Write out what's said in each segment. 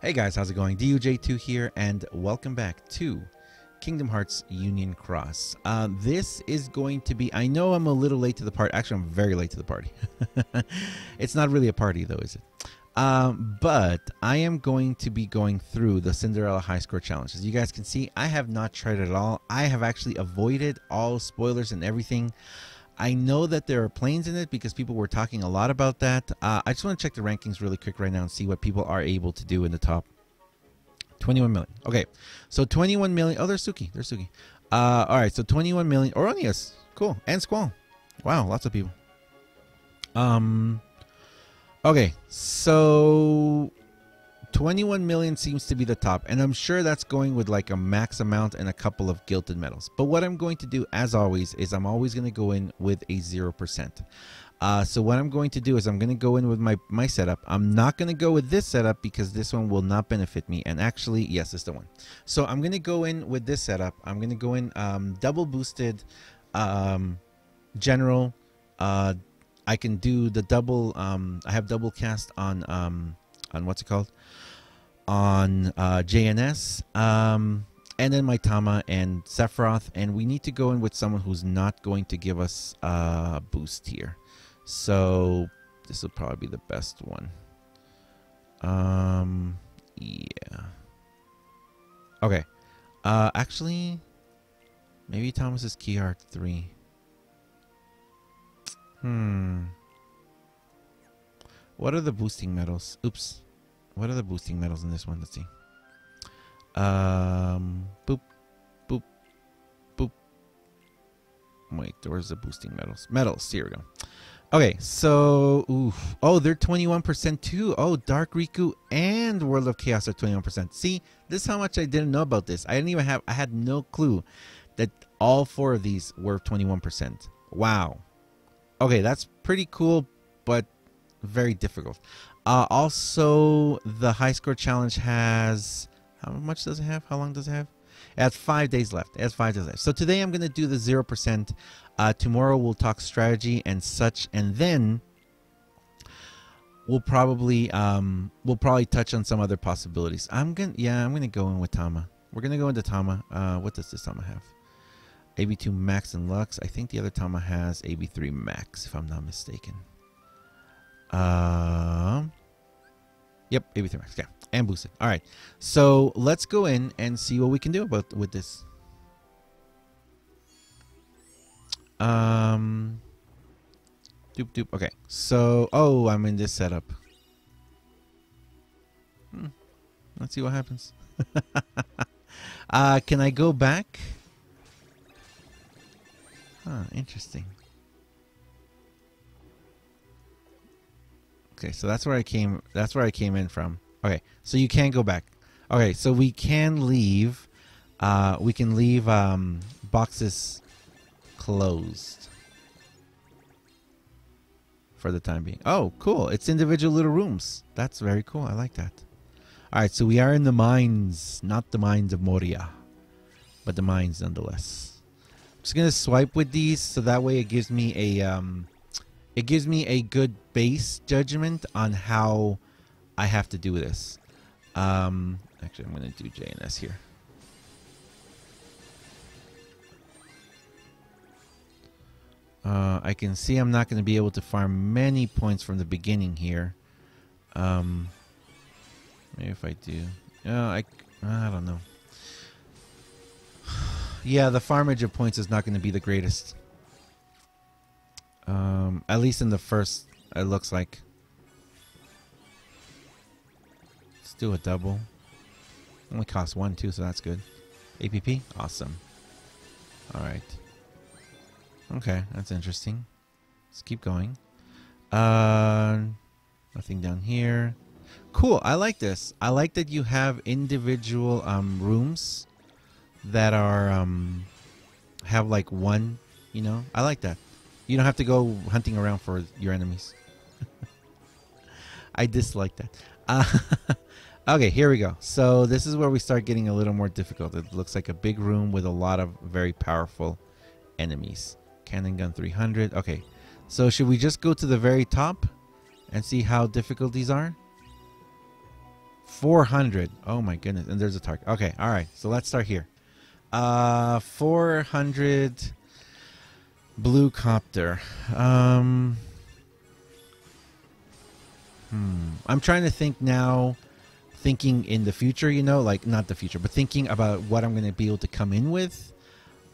Hey guys, how's it going? DUJ2 here, and welcome back to Kingdom Hearts Union Cross. This is going to be, I know I'm a little late to the party. Actually, I'm very late to the party. It's not really a party though, is it? But I am going to be going through the Cinderella high score challenge. As you guys can see, I have not tried it at all. I have actually avoided all spoilers and everything. I know that there are planes in it because people were talking a lot about that. I just want to check the rankings really quick right now and see what people are able to do in the top 21 million. Okay, so 21 million. Oh, there's Suki. There's Suki. All right, so 21 million. Oronius. Cool. And Squall. Wow, lots of people. Okay, so 21 million seems to be the top, and I'm sure that's going with like a max amount and a couple of gilded medals. But what I'm going to do, as always, is I'm always going to go in with a 0%. So what I'm going to do is I'm going to go in with my setup. I'm not going to go with this setup because this one will not benefit me. And actually, yes, it's the one. So I'm going to go in with this setup. I'm going to go in double boosted general. I can do the double. I have double cast on what's it called? On JNS, and then my Tama and Sephiroth, and we need to go in with someone who's not going to give us a boost here. So this will probably be the best one. Yeah. Okay. Actually, maybe Thomas's Key Art 3. What are the boosting medals? Oops. What are the boosting medals in this one? Let's see. Boop, boop, boop. Wait, where's the boosting medals? Medals, here we go. Okay, so, oof. Oh, they're 21% too. Oh, Dark Riku and World of Chaos are 21%. See, this is how much I didn't know about this. I had no clue that all four of these were 21%. Wow. Okay, that's pretty cool, but very difficult. Also, the high score challenge has, how much does it have? How long does it have? It has 5 days left. It has 5 days left. So today I'm going to do the 0%. Tomorrow we'll talk strategy and such, and then we'll probably touch on some other possibilities. I'm gonna go in with Tama. We're gonna go into Tama. What does this Tama have? AB2 Max and Lux. I think the other Tama has AB3 Max, if I'm not mistaken. Yep, AB3 Max. Yeah, and boosted. All right, so let's go in and see what we can do with this. Doop doop. Okay, so I'm in this setup. Let's see what happens. Can I go back? Interesting. Okay, so that's where I came. That's where I came in from. Okay, so you can't go back. Okay, so we can leave. We can leave boxes closed for the time being. Oh, cool! It's individual little rooms. That's very cool. I like that. All right, so we are in the mines, not the mines of Moria, but the mines nonetheless. I'm just gonna swipe with these, so that way it gives me a good base judgment on how I have to do this. Actually, I'm going to do JNS here. I can see I'm not going to be able to farm many points from the beginning here. Maybe if I do. I don't know. Yeah, the farmage of points is not going to be the greatest. At least in the first, it looks like. Let's do a double. Only costs 1 too, so that's good. APP, awesome. All right. Okay, that's interesting. Let's keep going. Nothing down here. Cool. I like this. I like that you have individual rooms that are have like one. You know, I like that. You don't have to go hunting around for your enemies. I dislike that. Okay, here we go. So this is where we start getting a little more difficult. It looks like a big room with a lot of very powerful enemies. Cannon gun 300. Okay, so should we just go to the very top and see how difficult these are? 400. Oh my goodness. And there's a target. Okay. All right. So let's start here. 400 blue copter. I'm trying to think now, thinking in the future, you know, like not the future, but thinking about what I'm going to be able to come in with.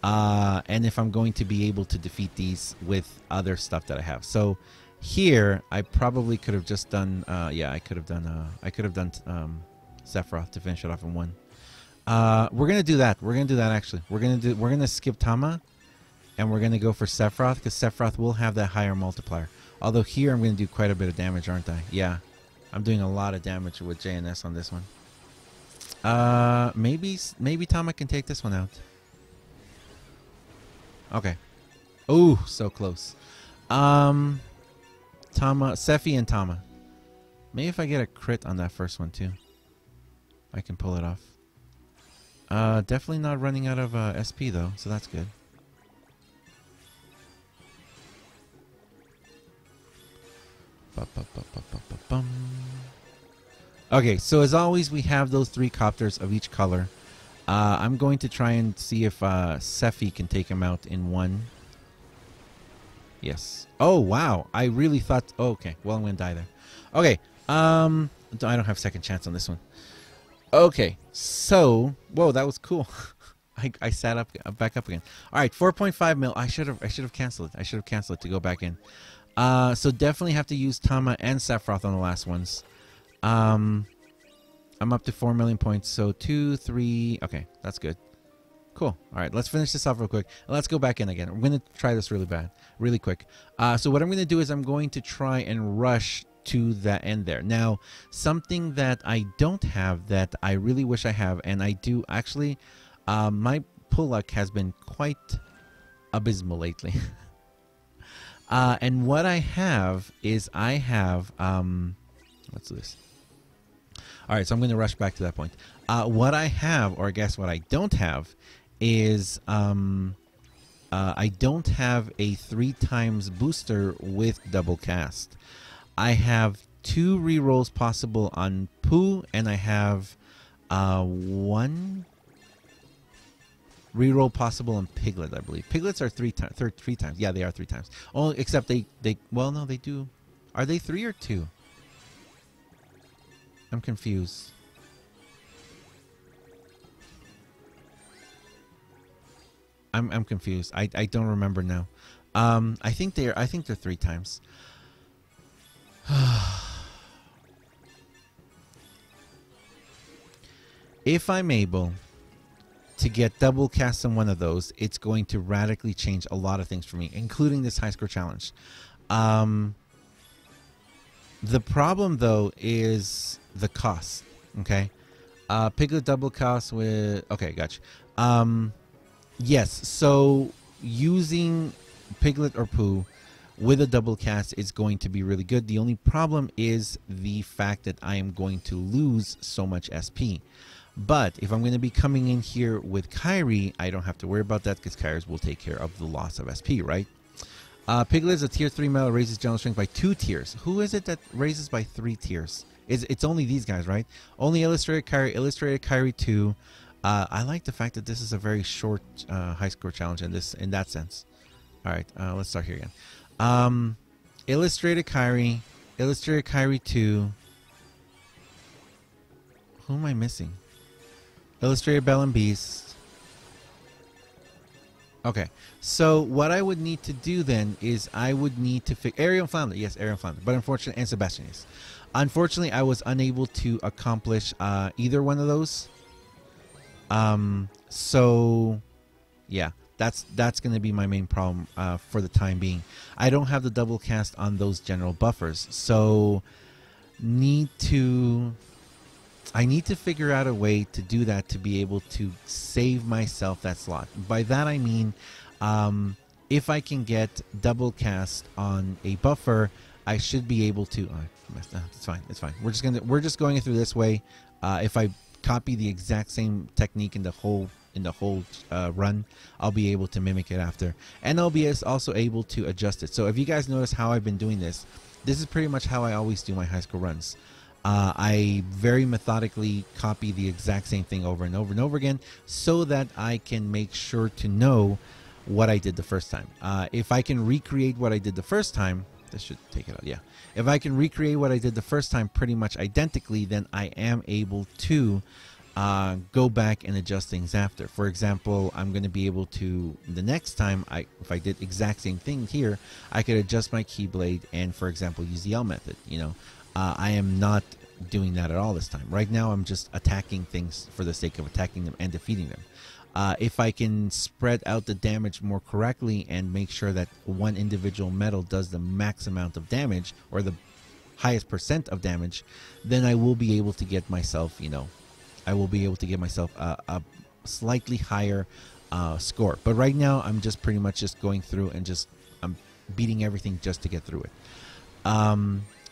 And if I'm going to be able to defeat these with other stuff that I have. So here, I probably could have just done, yeah, I could have done Sephiroth to finish it off in one. We're gonna do that. We're gonna do that actually. We're gonna skip Tama, and we're gonna go for Sephiroth because Sephiroth will have that higher multiplier. Although here I'm gonna do quite a bit of damage, aren't I? Yeah, I'm doing a lot of damage with JNS on this one. Maybe Tama can take this one out. Okay. Oh, so close. Tama, Sephi and Tama. Maybe if I get a crit on that first one too, I can pull it off. Definitely not running out of SP though, so that's good. Okay, so as always, we have those 3 copters of each color. I'm going to try and see if Sephi can take him out in one. Yes. Oh, wow. I really thought... Oh, okay. Well, I'm going to die there. Okay. I don't have second chance on this one. Okay. So... Whoa, that was cool. I sat up, back up again. All right. 4.5 mil. I should have canceled it. I should have canceled it to go back in. So definitely have to use Tama and Sephiroth on the last ones. I'm up to 4 million points. So 2, 3. Okay. That's good. Cool. All right, let's finish this off real quick. And let's go back in again. I'm going to try this really quick. So what I'm going to do is I'm going to try and rush to the end there. Now, something that I don't have that I really wish I have, and I do actually, my pull luck has been quite abysmal lately. And what I have is I have, what's this? All right, so I'm going to rush back to that point. What I have, or I guess what I don't have, is I don't have a 3 times booster with double cast. I have 2 rerolls possible on Pooh, and I have 1 reroll possible on Piglet, I believe. Piglets are 3 times. Yeah, they are 3 times. Oh, except they well, no, they do. Are they 3 or 2? I'm confused. I'm confused. I don't remember now. I think they're 3 times. If I'm able to get double cast on one of those, it's going to radically change a lot of things for me, including this high score challenge. The problem though is the cost. Okay, Piglet double cast with. Okay, gotcha. Yes, so using Piglet or Pooh with a double cast is going to be really good. The only problem is the fact that I am going to lose so much SP. But if I'm going to be coming in here with Kairi, I don't have to worry about that because Kairi will take care of the loss of SP, right? Piglet is a tier 3 metal, raises general strength by 2 tiers. Who is it that raises by 3 tiers? It's only these guys, right? Only Illustrated Kairi 2. I like the fact that this is a very short high score challenge in that sense. All right, let's start here again. Illustrated Kairi 2. Who am I missing? Illustrated Belle and Beast. Okay, so what I would need to do then is I would need to fix Ariel Flounder. Yes, Ariel Flounder. But unfortunately, and Sebastian is. Unfortunately, I was unable to accomplish either one of those. So yeah, that's going to be my main problem for the time being. I don't have the double cast on those general buffers, so I need to figure out a way to do that to be able to save myself that slot. By that I mean, if I can get double cast on a buffer, I should be able to. It's fine. It's fine. We're just going through this way. If I copy the exact same technique in the whole run, I'll be able to mimic it after, and I'll be also able to adjust it. So if you guys notice how I've been doing this, this is pretty much how I always do my high school runs. I very methodically copy the exact same thing over and over and over again so that I can make sure to know what I did the first time. If I can recreate what I did the first time, this should take it out, yeah. If I can recreate what I did the first time pretty much identically, then I am able to go back and adjust things after. For example, I'm going to be able to, the next time, if I did exact same thing here, I could adjust my keyblade and, for example, use the L method, you know. I am not doing that at all this time. Right now, I'm just attacking things for the sake of attacking them and defeating them. If I can spread out the damage more correctly and make sure that one individual metal does the max amount of damage or the highest percent of damage, then I will be able to get myself, you know, I will be able to get myself a slightly higher score. But right now, I'm just pretty much just going through and I'm beating everything just to get through it.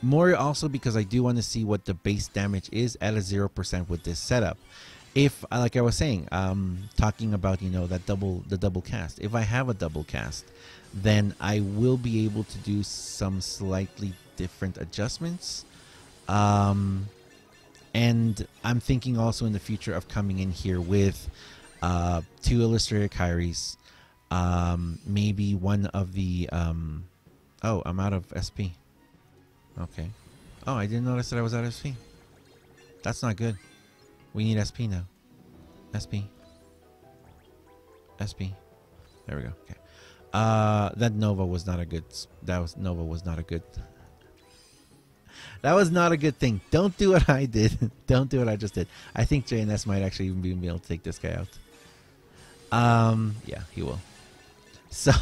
More also because I do want to see what the base damage is at a 0% with this setup. If, like I was saying, talking about, you know, the double cast. If I have a double cast, then I will be able to do some slightly different adjustments. And I'm thinking also in the future of coming in here with 2 Illustrator Kairis, maybe one of the oh, I'm out of SP. Okay. Oh, I didn't notice that I was out of SP. That's not good. We need SP now. SP. SP. There we go. Okay. That Nova was not a good. Nova was not a good. That was not a good thing. Don't do what I did. Don't do what I just did. I think JNS might actually even be able to take this guy out. Yeah, he will. So,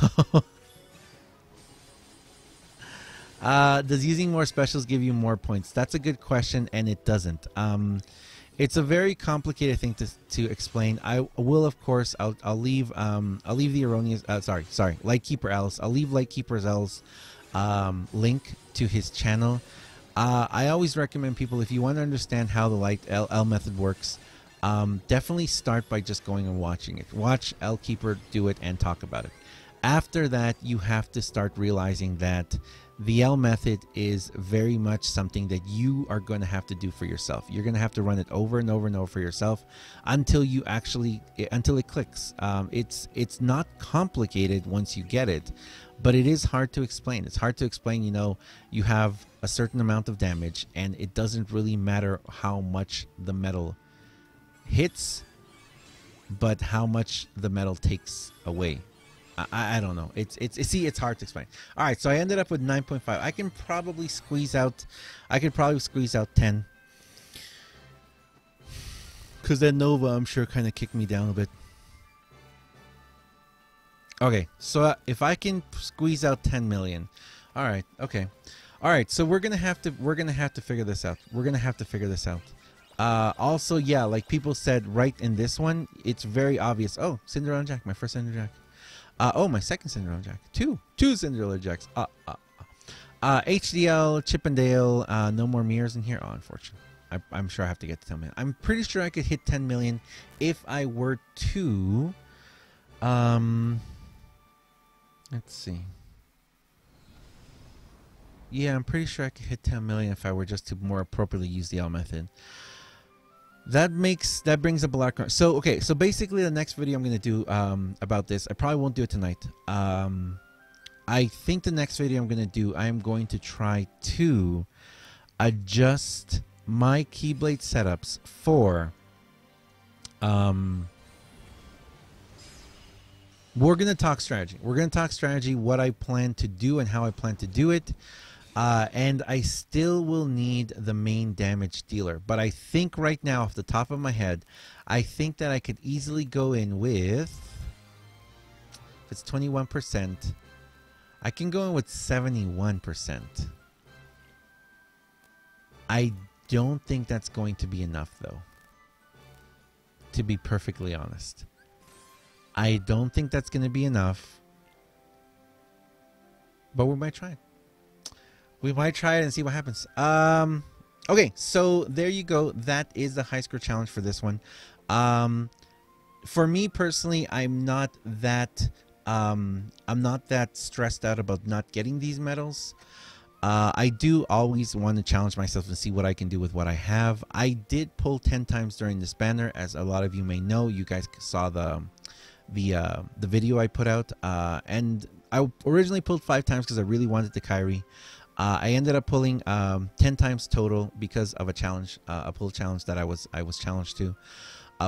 does using more specials give you more points? That's a good question, and it doesn't. It's a very complicated thing to explain. I will, of course, I'll leave the erroneous. Sorry, Lightkeeper L's. I'll leave Lightkeeper L's link to his channel. I always recommend people, if you want to understand how the Light L method works, definitely start by just going and watching it. Watch L Keeper do it and talk about it. After that, you have to start realizing that the L method is very much something that you are going to have to do for yourself. You're going to have to run it over and over and over for yourself until you until it clicks. It's not complicated once you get it, but it is hard to explain. It's hard to explain, you know, you have a certain amount of damage and it doesn't really matter how much the metal hits, but how much the metal takes away. I don't know. It's hard to explain. All right, so I ended up with 9.5. I could probably squeeze out 10. Because that Nova, I'm sure, kind of kicked me down a bit. Okay, so if I can squeeze out 10 million. All right, okay. All right, so we're gonna have to figure this out. We're gonna have to figure this out. Also, yeah, like people said, right in this one, it's very obvious. Oh, Cinderella Jack, my first Cinderella Jack. Oh, my second Cinderella Jack. Two Cinderella Jacks. HDL, Chippendale, no more mirrors in here. Oh, unfortunately. I'm sure I have to get to 10 million. I'm pretty sure I could hit 10 million if I were to... let's see. Yeah, I'm pretty sure I could hit 10 million if I were just to more appropriately use the L method. That brings up a lot of... So, okay, so basically the next video I'm going to do about this, I probably won't do it tonight. I think the next video I'm going to do, I am going to try to adjust my Keyblade setups for... we're going to talk strategy. We're going to talk strategy, what I plan to do and how I plan to do it. And I still will need the main damage dealer. But I think right now, off the top of my head, I think that I could easily go in with... If it's 21%, I can go in with 71%. I don't think that's going to be enough, though. To be perfectly honest. I don't think that's going to be enough. But we might try it. We might try it and see what happens. Okay, so there you go. That is the high score challenge for this one. For me personally, I'm not that stressed out about not getting these medals. I do always want to challenge myself and see what I can do with what I have. I did pull 10 times during this banner, as a lot of you may know. You guys saw the video I put out, and I originally pulled 5 times because I really wanted the Kyrie. I ended up pulling 10 times total because of a challenge, a pull challenge that I was challenged to.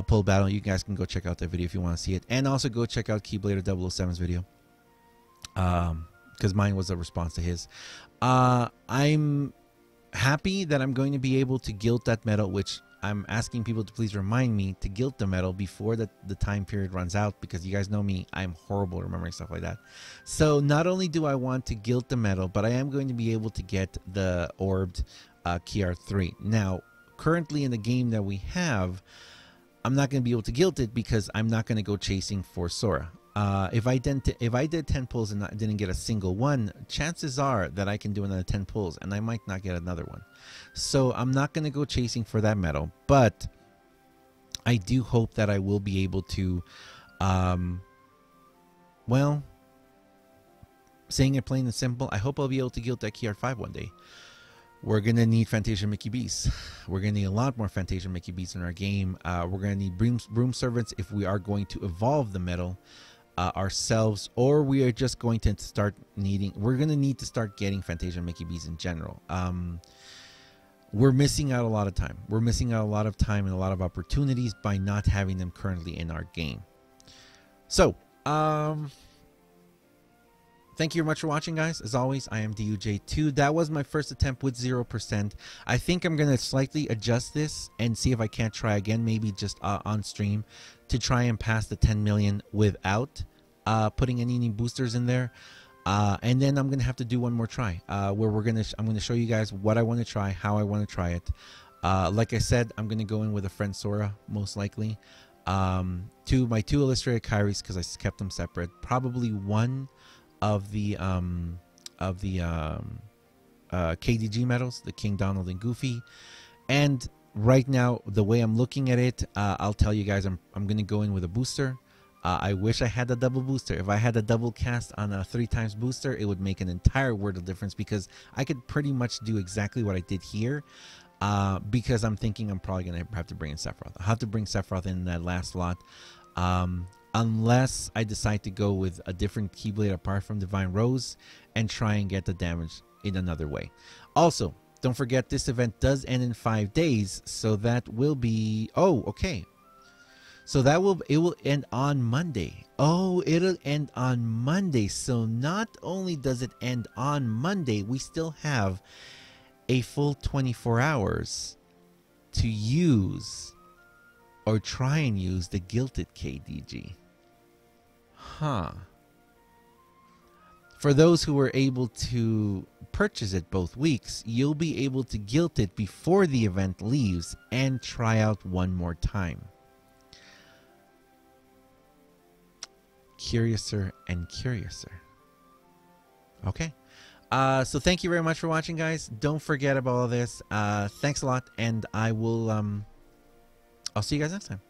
Pull battle. You guys can go check out that video if you want to see it, and also go check out Keyblader 007's video, because mine was a response to his. I'm happy that I'm going to be able to gilt that medal, which I'm asking people to please remind me to gilt the medal before the time period runs out, because you guys know me, I'm horrible at remembering stuff like that. So not only do I want to gilt the medal, but I am going to be able to get the orbed KR3. Now, currently in the game that we have, I'm not going to be able to gilt it because I'm not going to go chasing for Sora. If I did 10 pulls and didn't get a single one, chances are that I can do another 10 pulls and I might not get another one. So I'm not going to go chasing for that medal, but I do hope that I will be able to, well, saying it plain and simple, I hope I'll be able to gilt that KR5 one day. We're going to need Fantasia Mickey Beasts. We're going to need a lot more Fantasia Mickey Beasts in our game. We're going to need Broom Servants if we are going to evolve the medal ourselves, or we are just going to start needing, we're going to need to start getting Fantasia Mickey Beasts in general. We're missing out a lot of time. We're missing out a lot of time and a lot of opportunities by not having them currently in our game. So, thank you very much for watching, guys. As always, I am DUJ2. That was my first attempt with 0%. I think I'm going to slightly adjust this and see if I can't try again, maybe just on stream, to try and pass the 10 million without putting any new boosters in there. And then I'm going to have to do one more try where I'm going to show you guys what I want to try, how I want to try it. Like I said, I'm going to go in with a friend Sora, most likely. My two illustrated Kyries, because I kept them separate. Probably one of the KDG medals, the King, Donald, and Goofy. And right now, the way I'm looking at it, I'll tell you guys, I'm going to go in with a booster. I wish I had a double booster. If I had a double cast on a 3 times booster, it would make an entire world of difference, because I could pretty much do exactly what I did here. Because I'm thinking I'm probably going to have to bring in Sephiroth. I'll have to bring Sephiroth in that last slot. Unless I decide to go with a different Keyblade apart from Divine Rose and try and get the damage in another way. Also, don't forget, this event does end in 5 days, so that will be, oh, okay. So it will end on Monday. Oh, it'll end on Monday. So not only does it end on Monday, we still have a full 24 hours to use or try and use the Gilted KDG. Huh. For those who were able to purchase it both weeks, you'll be able to gilt it before the event leaves and try out one more time. Curiouser and curiouser. Okay. So thank you very much for watching, guys. Don't forget about all this. Thanks a lot, and I will I'll see you guys next time.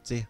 See ya.